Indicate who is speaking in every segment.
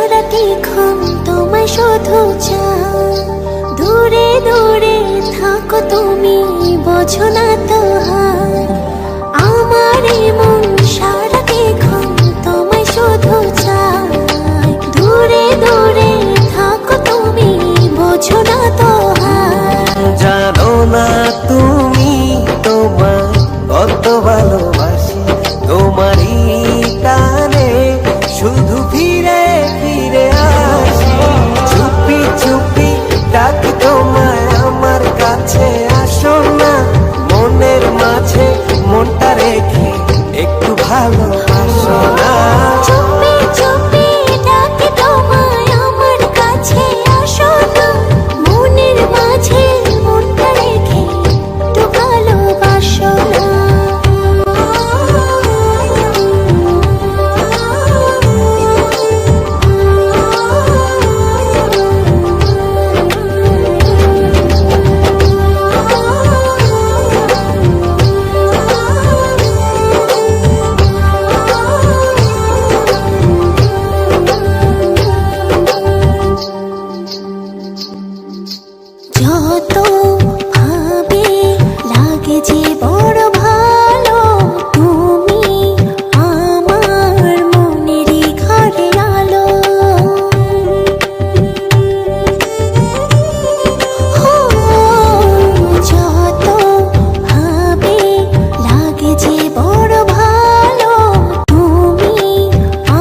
Speaker 1: সারাটিক্ষণ তোমায় শুধু চাই। দূরে দূরে থাকো তুমি, বোঝো না তো হার। আমার মন সারাটিক্ষণ তোমায় শুধু চাই। দূরে দূরে থাকো তুমি, বোঝো না তো হার।
Speaker 2: জানো না তুমি তোমায় কত ভালোবাসি, তোমারই টানে শুধু ফিরে ফিরে আসি। চুপি চুপি ডাকি তোমায় আমার কাছে, আসো না মনের মাঝে মনটা রেখে একটু ভালোবাসো না।
Speaker 1: চুপি চুপি ডাকি তোমায় আমার কাছে, আসো না মনের মাঝে মনটা রেখে একটু ভালোবাসো না। যত ভাবে লাগে যে বড় ভালো, তুমি আমার মনেরই ঘরে আলো। যত ভাবে লাগে যে বড় ভালো, তুমি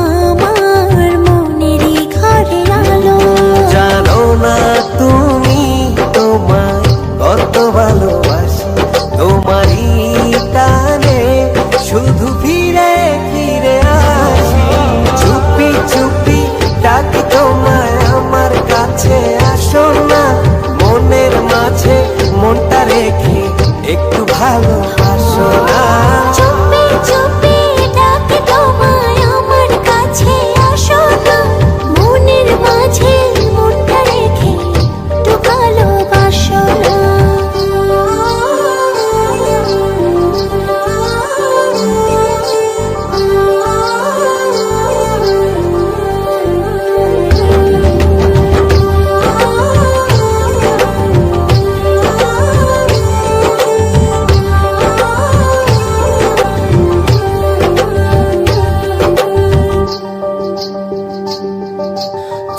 Speaker 1: আমার মনেরই ঘরে আলো।
Speaker 2: জানো না তুমি তোমায় কত ভালোবাসি, তোমারই টানে শুধু ফিরে ফিরে আসি। চুপি চুপি ডাকি তোমায় আমার কাছে, আসো না মনের মাঝে মনটা রেখে একটু ভালোবাসো না।
Speaker 1: চুপি চুপি ডাকি তোমায় আমার কাছে, আসো না মনের মাঝে মনটা রেখে একটু ভালোবাসো না।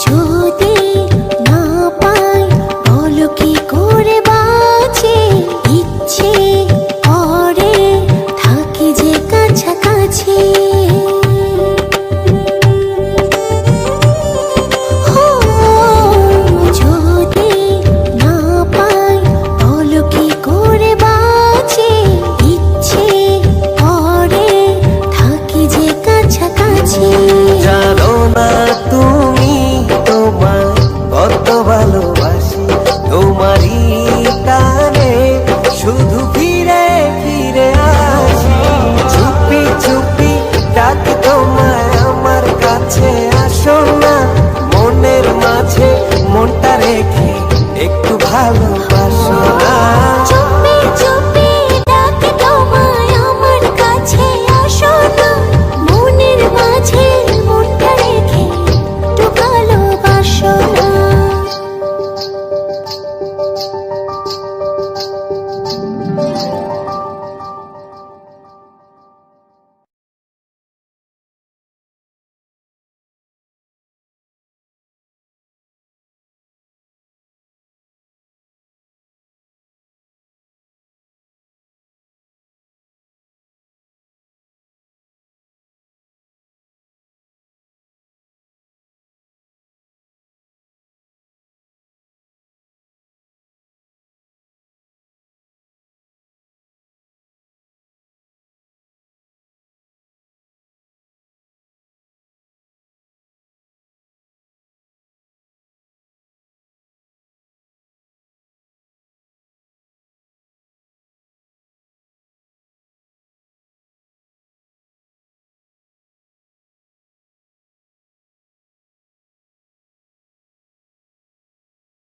Speaker 1: যদি না পাই বলো কি করে বাঁচি, ইচ্ছে করে থাকি যে কাছাকাছি। যদি না পাই বলো কি করে বাঁচি, ইচ্ছে করে থাকি যে কাছাকাছি।
Speaker 2: জানো না তুমি তোমায় কত ভালোবাসি, তোমারই টানে শুধু ফিরে ফিরে আসি। চুপি চুপি ডাকি তোমায় আমার কাছে, আসো না মনের মাঝে মনটা রেখে একটু ভালো